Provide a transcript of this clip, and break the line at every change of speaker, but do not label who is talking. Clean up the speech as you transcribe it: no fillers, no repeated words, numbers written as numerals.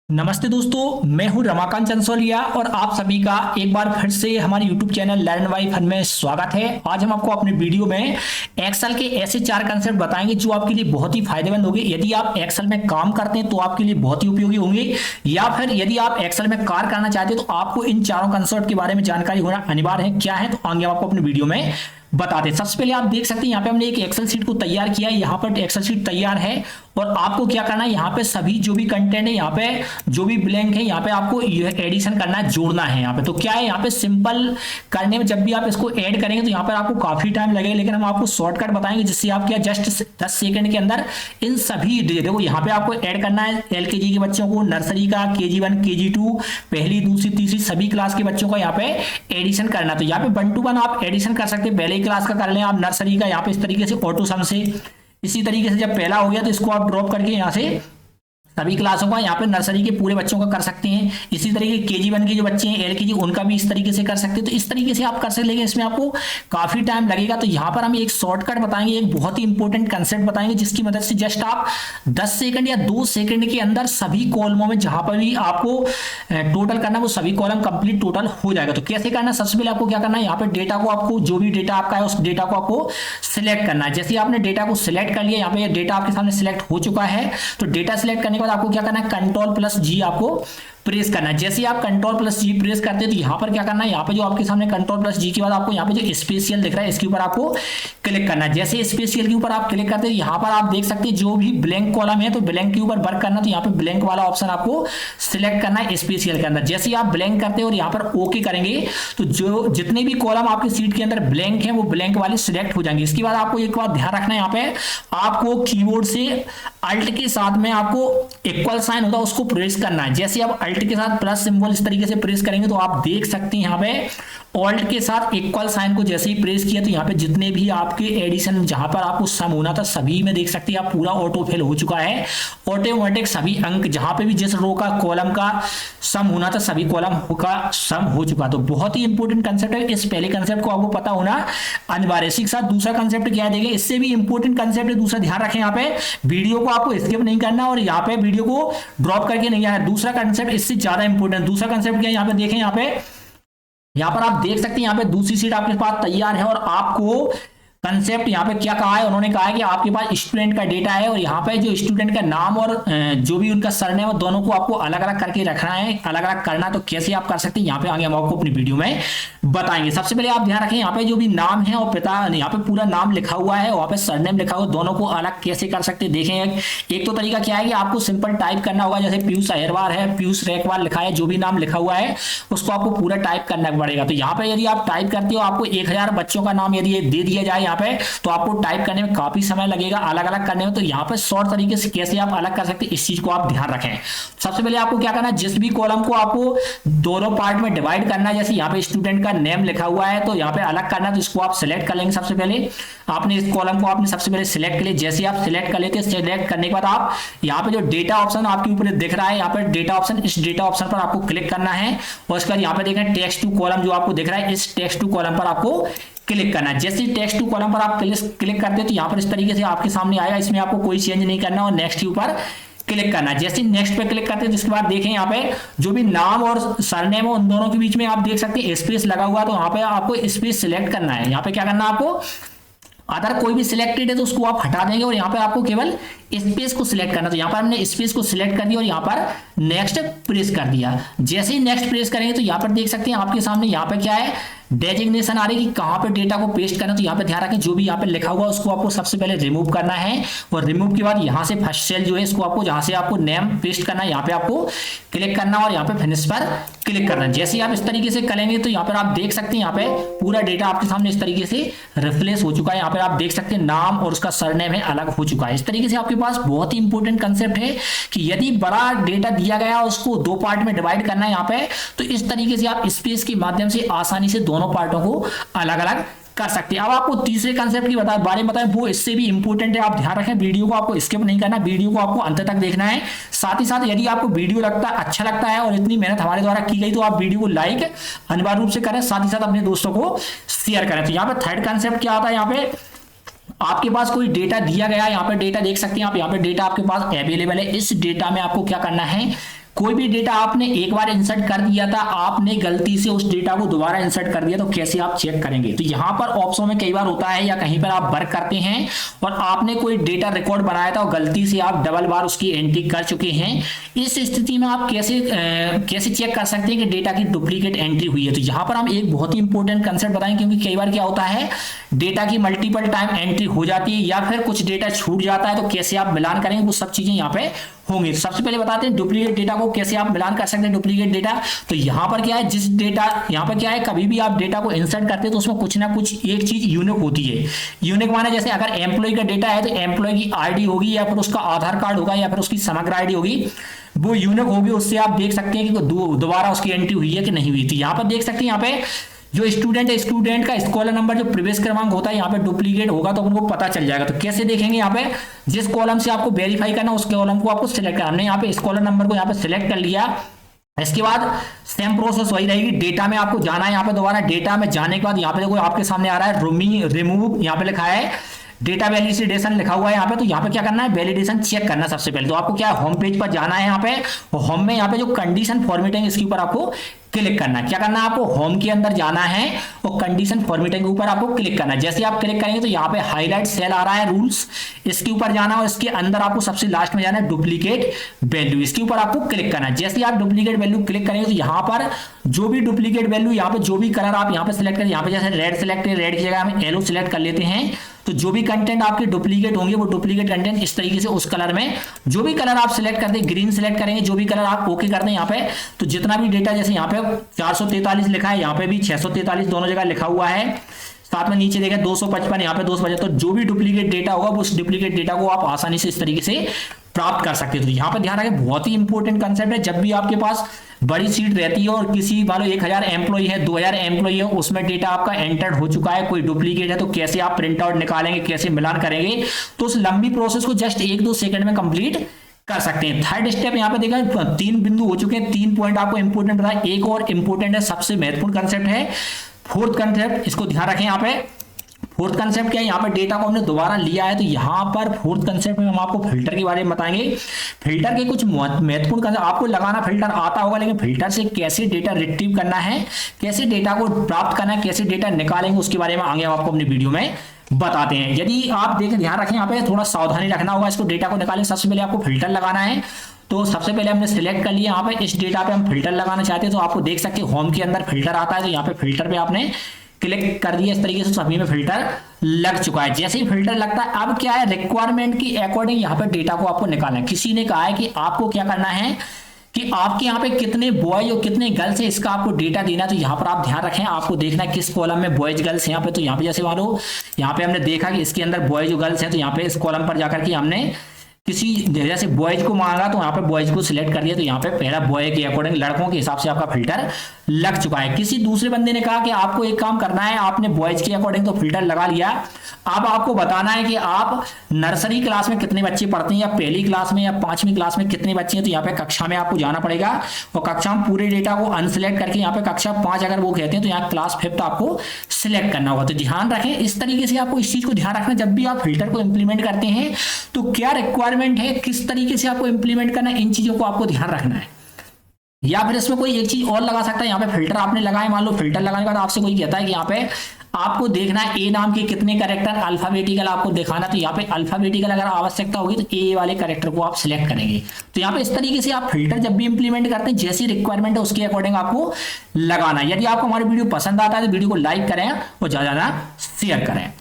नमस्ते दोस्तों, मैं हूं रमाकांत चंसोलिया और आप सभी का एक बार फिर से हमारे YouTube channel learn by fun में स्वागत है। आज हम आपको अपने वीडियो में एक्सेल के ऐसे 4 कंसेप्ट बताएंगे जो आपके लिए बहुत ही फायदेमंद होंगे। यदि आप एक्सेल में काम करते हैं तो आपके लिए बहुत ही उपयोगी होंगे, या फिर यदि आप एक्सेल में कार्य करना चाहते हैं तो आपको इन चारों कंसेप्ट के बारे में जानकारी होना अनिवार्य है। क्या है तो आगे हम आपको अपने वीडियो में बताते हैं। सबसे पहले आप देख सकते हैं यहाँ पे हमने एक एक्सेल शीट को तैयार किया है। यहाँ पर एक्सेल शीट तैयार है और आपको क्या करना है, यहाँ पे सभी जो भी कंटेंट है, यहाँ पे जो भी ब्लैंक है, यहाँ पे आपको एडिशन करना है, जोड़ना है। यहाँ पे तो क्या है, यहाँ पे सिंपल करने में जब भी आप इसको ऐड करेंगे तो यहाँ पर आपको काफी टाइम लगेगा, लेकिन हम आपको शॉर्टकट बताएंगे जिससे आप क्या जस्ट 10 सेकंड के अंदर इन सभी देखो यहाँ पे आपको ऐड करना है LKG के बच्चों को, नर्सरी का, KG1 KG2, पहली दूसरी तीसरी सभी क्लास के बच्चों का यहाँ पे एडिशन करना। तो यहाँ पे 1 to 1 आप एडिशन कर सकते हैं। पहले क्लास का कर लें आप, नर्सरी का यहाँ पे इस तरीके से ऑटो सम से। इसी तरीके से जब पहला हो गया तो इसको आप ड्रॉप करके यहाँ से सभी क्लासों का यहाँ पे नर्सरी के पूरे बच्चों का कर सकते हैं। इसी तरीके KG1 के जो बच्चे हैं LKG उनका भी इस तरीके से कर सकते हैं। तो इस तरीके से आप कर सकते, लेकिन इसमें आपको काफी टाइम लगेगा। तो यहाँ पर हम एक शॉर्टकट बताएंगे, एक बहुत ही इंपॉर्टेंट कंसेप्ट बताएंगे जिसकी मदद से जस्ट आप 10 सेकंड या 2 सेकंड के अंदर सभी कॉलमों में जहां पर भी आपको टोटल करना वो सभी कॉलम कंप्लीट टोटल हो जाएगा। तो कैसे करना, सबसे पहले आपको क्या करना है, यहाँ पे डेटा को आपको जो भी डेटा आपका है उस डेटा को आपको सिलेक्ट करना है। जैसे आपने डेटा को सिलेक्ट कर लिया, यहाँ पे डेटा आपके सामने सिलेक्ट हो चुका है। तो डेटा सिलेक्ट करने के बाद आपको क्या करना है, Ctrl+G आपको प्रेस करना है। जैसे आप Ctrl+G प्रेस करते हैं तो यहाँ पर क्या करना है, यहाँ पे जो आपके सामने Ctrl+G के बाद आपको यहाँ पे जो स्पेशियल दिख रहा है इसके ऊपर आपको क्लिक करना है। जैसे स्पेशियल के ऊपर आप क्लिक करते हैं यहाँ पर आप देख सकते हैं जो भी ब्लैंक कॉलम है तो ब्लैंक के ऊपर वर्क करना। तो यहाँ पे ब्लैंक वाला ऑप्शन आपको सिलेक्ट करना है स्पेशियल के अंदर। जैसे आप ब्लैंक करते हैं और यहाँ पर ओके करेंगे तो जो जितने भी कॉलम आपके सीट के अंदर ब्लैंक है वो ब्लैंक वाले सिलेक्ट हो जाएंगे। इसके बाद आपको एक बात ध्यान रखना है, यहाँ पे आपको कीबोर्ड से अल्ट के साथ में आपको इक्वल साइन होता है उसको प्रेस करना है। जैसे आप अल्ट के साथ प्लस सिंबल इस तरीके से प्रेस करेंगे तो आप देख सकते हैं यहाँ पे ऑल्ट के साथ इक्वल साइन को जैसे ही प्रेस किया तो यहाँ पे जितने भी आपके एडिशन जहां पर आपको सम होना था सभी में देख सकते हैं आप पूरा ऑटो फिल हो चुका है। ऑटोमेटिक सभी अंक जहां पे भी जिस रो का कॉलम का सम होना था सभी कॉलम का सम हो चुका। तो बहुत ही इंपॉर्टेंट कंसेप्ट है, इस पहले कंसेप्ट को आपको पता होना अनिवार्य। इसी के साथ दूसरा कंसेप्ट क्या देंगे, इससे भी इंपॉर्टेंट कंसेप्ट है दूसरा। ध्यान रखें, यहाँ पे वीडियो को आपको स्किप नहीं करना और यहाँ पे वीडियो को ड्रॉप करके नहीं आना। दूसरा कंसेप्ट इससे ज्यादा इंपॉर्टेंट। दूसरा कंसेप्ट क्या है, यहाँ पे देखें, यहाँ पर आप देख सकते हैं यहाँ पे दूसरी सीट आपके पास तैयार है और आपको कंसेप्ट यहाँ पे क्या कहा है, उन्होंने कहा है कि आपके पास स्टूडेंट का डेटा है और यहाँ पे जो स्टूडेंट का नाम और जो भी उनका सरनेम है दोनों को आपको अलग अलग करके रखना है, अलग अलग करना। तो कैसे आप कर सकते हैं यहाँ पे आगे हम आपको अपनी वीडियो में बताएंगे। सबसे पहले आप ध्यान रखें, यहाँ पे जो भी नाम है और पिता यहाँ पे पूरा नाम लिखा हुआ है, वहां पे सरनेम लिखा हुआ है, दोनों को अलग कैसे कर सकते हैं देखें। एक तो तरीका क्या है कि आपको सिंपल टाइप करना होगा, जैसे पीयूष अहिरवार है, पीयूष रेखवाल लिखा है, जो भी नाम लिखा हुआ है उसको आपको पूरा टाइप करना पड़ेगा। तो यहाँ पे यदि आप टाइप करते हो आपको 1000 बच्चों का नाम यदि दे दिया जाए यहाँ पे तो आपको टाइप करने में काफी समय लगेगा अलग अलग करने में। तो यहाँ पे शॉर्ट तरीके से कैसे आप अलग कर सकते हैं इस चीज को आप ध्यान रखें। सबसे पहले आपको क्या करना है, जिस भी कॉलम को आपको दोनों पार्ट में डिवाइड करना है, जैसे यहाँ पे स्टूडेंट का नेम लिखा हुआ है तो यहाँ पे अलग करना है तो इसको आप सिलेक्ट कर लेंगे। सबसे पहले आपने इस कॉलम को आपने सबसे पहले सिलेक्ट कर लिया। जैसे आप सिलेक्ट कर लेते हैं, सिलेक्ट करने के बाद आप यहाँ पे जो डेटा ऑप्शन आपके ऊपर दिख रहा है, यहाँ पे डेटा ऑप्शन, इस डेटा ऑप्शन पर आपको क्लिक करना है और उसके बाद यहाँ पे देखें टेक्स्ट टू कॉलम जो आपको दिख रहा है, इस टेक्स्ट टू कॉलम पर आपको क्लिक करना है। जैसे टेक्स्ट टू कॉलम पर आप क्लिक करते हैं तो यहाँ पर इस तरीके से आपके सामने आएगा। इसमें आपको कोई चेंज नहीं करना और नेक्स्ट के ऊपर क्लिक करना है। जैसे नेक्स्ट पे क्लिक करते हैं जिसके बाद देखें यहाँ पे जो भी नाम और सरनेम है उन दोनों के बीच में आप देख सकते हैं स्पेस लगा हुआ, तो यहाँ पे आपको स्पेस सिलेक्ट करना है। यहाँ पे क्या करना है, आपको अगर कोई भी सिलेक्टेड है तो उसको आप हटा देंगे और यहाँ पे आपको केवल स्पेस को सिलेक्ट करना। तो यहाँ पर हमने स्पेस को सिलेक्ट कर दिया और यहाँ पर नेक्स्ट प्रेस कर दिया। जैसे ही नेक्स्ट प्रेस करेंगे तो यहाँ पर देख सकते हैं आपके सामने यहाँ पे क्या है, डेजिग्नेशन आ रही है कि कहाँ पे डेटा को पेस्ट करना। तो यहाँ पे ध्यान रखें जो भी यहाँ पे लिखा हुआ उसको आपको सबसे पहले रिमूव करना है और रिमूव के बाद यहाँ से फर्स्ट सेल जो है इसको आपको जहाँ से आपको नेम पेस्ट करना है यहाँ पे आपको क्लिक करना और यहाँ पे फिनिश पर क्लिक करना। जैसे आप इस तरीके से करेंगे तो यहाँ पर आप देख सकते हैं यहाँ पे पूरा डेटा आपके सामने इस तरीके से रिप्लेस हो चुका है। यहाँ पे आप देख सकते हैं नाम और उसका सरनेम है अलग हो चुका है। इस तरीके से आपके पास बहुत ही इंपॉर्टेंट कंसेप्ट है कि यदि बड़ा डेटा दिया गया उसको 2 पार्ट में डिवाइड करना है यहाँ पे, तो इस तरीके से आप स्पेस के माध्यम से आसानी से दोनों पार्टों को अलग अलग कर सकते हैं। अब आपको तीसरे कंसेप्ट की बारे में बताएं, वो इससे भी इंपॉर्टेंट है। आप ध्यान रखें, वीडियो को आपको स्किप नहीं करना, वीडियो को आपको अंत तक देखना है। साथ ही साथ यदि आपको वीडियो अच्छा लगता है और इतनी मेहनत हमारे द्वारा की गई तो आप वीडियो को लाइक अनिवार्य रूप से करें, साथ ही साथ अपने दोस्तों को शेयर करें। तो यहाँ पे थर्ड कंसेप्ट क्या आता है, यहाँ पे आपके पास कोई डेटा दिया गया है, यहाँ पे डेटा देख सकते हैं आप, यहाँ पे डेटा आपके पास अवेलेबल है। इस डेटा में आपको क्या करना है, कोई भी डेटा आपने एक बार इंसर्ट कर दिया था, आपने गलती से उस डेटा को दोबारा इंसर्ट कर दिया, तो कैसे आप चेक करेंगे? तो यहां पर ऑप्शन में कई बार होता है या कहीं पर आप वर्क करते हैं और आपने कोई डेटा रिकॉर्ड बनाया था और गलती से आप डबल बार उसकी एंट्री कर चुके हैं। इस स्थिति में आप कैसे चेक कर सकते हैं कि डेटा की डुप्लीकेट एंट्री हुई है? तो यहां पर हम एक बहुत ही इंपॉर्टेंट कंसेप्ट बताएंगे, क्योंकि कई बार क्या होता है, डेटा की मल्टीपल टाइम एंट्री हो जाती है या फिर कुछ डेटा छूट जाता है, तो कैसे आप मिलान करेंगे, वो सब चीजें यहाँ पे होंगी। तो सबसे पहले बताते हैं डुप्लीकेट डेटा को कैसे आप मिलान कर सकते हैं। डुप्लीकेट डेटा, तो यहां पर क्या है, जिस डेटा यहां पर क्या है, कभी भी आप डेटा को इंसर्ट करते हैं तो उसमें कुछ ना कुछ एक चीज यूनिक होती है। यूनिक माने जैसे अगर एम्प्लॉय का डेटा है तो एम्प्लॉय की आईडी होगी या फिर उसका आधार कार्ड होगा या फिर उसकी समग्र आईडी होगी, वो यूनिक होगी। उससे आप देख सकते हैं कि दोबारा उसकी एंट्री हुई है कि नहीं हुई थी। यहां पर देख सकते हैं, यहाँ पे जो स्टूडेंट है, स्टूडेंट का स्कॉलर नंबर जो प्रवेश क्रमांक होता है यहाँ पे डुप्लीकेट होगा तो उनको पता चल जाएगा। तो कैसे देखेंगे, यहाँ पे जिस कॉलम से आपको वेरीफाई करना उस कॉलम को आपको सिलेक्ट करना। हमने यहाँ पे स्कॉलर नंबर को यहाँ पे सिलेक्ट कर लिया। इसके बाद सेम प्रोसेस वही रहेगी, डेटा में आपको जाना है। यहाँ पे दोबारा डेटा में जाने के बाद यहाँ पे देखो आपके सामने आ रहा है रिमूव, यहाँ पे लिखा है डेटा वैलिडेशन लिखा हुआ है यहाँ पे। तो यहाँ पे क्या करना है, वैलिडेशन चेक करना है सबसे पहले। तो आपको क्या होम पेज पर जाना है, यहाँ पे होम में यहाँ पे जो कंडीशन फॉर्मेटिंग इसके ऊपर आपको क्लिक करना है। क्या करना है, आपको होम के अंदर जाना है और कंडीशन फॉर्मेटिंग के ऊपर आपको क्लिक करना है। जैसे आप क्लिक करेंगे तो यहाँ पे हाईलाइट सेल आ रहा है रूल्स, इसके ऊपर जाना है और इसके अंदर आपको सबसे लास्ट में जाना है डुप्लीकेट वैल्यू, इसके ऊपर आपको क्लिक करना है। जैसे आप डुप्लीकेट वैल्यू क्लिक करेंगे तो यहाँ पर जो भी डुप्लीकेट वैल्यू, यहाँ पे जो भी कलर आप यहाँ पे सिलेक्ट करें, यहाँ पे जैसे रेड सिलेक्ट है, रेड की जगह हम येलो सिलेक्ट कर लेते हैं। तो जो भी कंटेंट आपके डुप्लीकेट होंगे वो डुप्लीकेट कंटेंट इस तरीके से उस कलर में, जो भी कलर आप सिलेक्ट करते हैं, ग्रीन सिलेक्ट करेंगे, जो भी कलर आप ओके करते हैं यहाँ पे, तो जितना भी डेटा, जैसे यहाँ पे 443 लिखा है, यहाँ पे भी 643 दोनों जगह लिखा हुआ है, साथ में नीचे देखा 255, यहाँ पे 255, तो जो भी डुप्लीकेट डेटा होगा वो उस डुप्लीकेट डेटा को आप आसानी से इस तरीके से प्राप्त कर सकते हो। तो यहाँ पे ध्यान रखें, बहुत ही इंपॉर्टेंट कंसेप्ट है। जब भी आपके पास बड़ी सीट रहती है और किसी मान लो 1000 एम्प्लॉय है, 2000 एम्प्लॉय है, उसमें डेटा आपका एंटर्ड हो चुका है, कोई डुप्लीकेट है, तो कैसे आप प्रिंट आउट निकालेंगे, कैसे मिलान करेंगे, तो उस लंबी प्रोसेस को जस्ट 1-2 सेकंड में कंप्लीट कर सकते हैं। थर्ड स्टेप यहाँ पे देखा 3 बिंदु हो चुके हैं, 3 पॉइंट आपको इंपॉर्टेंट रहा। एक और इंपॉर्टेंट है, सबसे महत्वपूर्ण कंसेप्ट है फोर्थ कंसेप्ट, इसको ध्यान रखें। यहाँ पे फोर्थ कंसेप्ट क्या है, यहाँ पर डेटा को हमने दोबारा लिया है, तो यहाँ पर फोर्थ कंसेप्ट में हम आपको फिल्टर के बारे में बताएंगे। फिल्टर के कुछ महत्वपूर्ण कंसेप्ट, आपको लगाना फिल्टर आता होगा, लेकिन फिल्टर से कैसे डेटा रिट्रीव करना है, कैसे डेटा को प्राप्त करना है, कैसे डेटा निकालेंगे, उसके बारे में आगे हम आपको अपनी वीडियो में बताते हैं। यदि आप देखें, ध्यान रखें, यहाँ पे थोड़ा सावधानी रखना होगा इसको डेटा को निकालें। सबसे पहले आपको फिल्टर लगाना है, तो सबसे पहले हमने सिलेक्ट कर लिया। यहाँ पे इस डेटा पे हम फिल्टर लगाना चाहते हैं, तो आपको देख सकते हैं होम के अंदर फिल्टर आता है, तो यहाँ पे फिल्टर पे आपने क्लिक कर दिया। इस तरीके से सभी में फिल्टर लग चुका है। जैसे ही फिल्टर लगता है, अब क्या है, रिक्वायरमेंट की अकॉर्डिंग यहाँ पे डेटा को आपको निकालना है। किसी ने कहा है कि आपको क्या करना है कि आपके यहाँ पे कितने बॉयज और कितने गर्ल्स है, इसका आपको डेटा देना है। तो यहाँ पर आप ध्यान रखें, आपको देखना है किस कॉलम में बॉयज गर्ल्स है। यहाँ पे तो यहाँ पे जैसे मान लो यहाँ पे हमने देखा कि इसके अंदर बॉयज और गर्ल्स है, तो यहाँ पे इस कॉलम पर जाकर के हमने किसी जैसे बॉयज को मांगा, तो यहाँ पे बॉयज को सिलेक्ट कर दिया। तो यहाँ पे पहला बॉय के अकॉर्डिंग, लड़कों के हिसाब से आपका फिल्टर लग चुका है। किसी दूसरे बंदे ने कहा कि आपको एक काम करना है, आपने बॉयज के अकॉर्डिंग तो फिल्टर लगा लिया, अब आपको बताना है कि आप नर्सरी क्लास में कितने बच्चे पढ़ते हैं, या पहली क्लास में या 5वीं क्लास में कितने बच्चे हैं। तो यहाँ पे कक्षा में आपको जाना पड़ेगा और कक्षा में पूरे डेटा को अनसिलेक्ट करके यहाँ पे कक्षा 5 अगर वो कहते हैं तो यहाँ क्लास 5 आपको सिलेक्ट करना होगा। तो ध्यान रखें, इस तरीके से आपको इस चीज को ध्यान रखना, जब भी आप फिल्टर को इंप्लीमेंट करते हैं तो क्या रिक्वायरमेंट है, किस तरीके से आपको इंप्लीमेंट करना है, इन चीजों को आपको ध्यान रखना है। या फिर इसमें कोई एक चीज और लगा सकता है। यहाँ पे फिल्टर आपने लगाए, मान लो फिल्टर लगाने के बाद आपसे कोई कहता है कि यहाँ पे आपको देखना है ए नाम के कितने कैरेक्टर अल्फाबेटिकल आपको दिखाना, तो यहाँ पे अल्फाबेटिकल अगर आवश्यकता होगी तो ए वाले कैरेक्टर को आप सिलेक्ट करेंगे। तो यहाँ पे इस तरीके से आप फिल्टर जब भी इंप्लीमेंट करते हैं, जैसी रिक्वायरमेंट है उसके अकॉर्डिंग आपको लगाना है। यदि आपको हमारी वीडियो पसंद आता है तो वीडियो को लाइक करें और ज्यादा शेयर करें।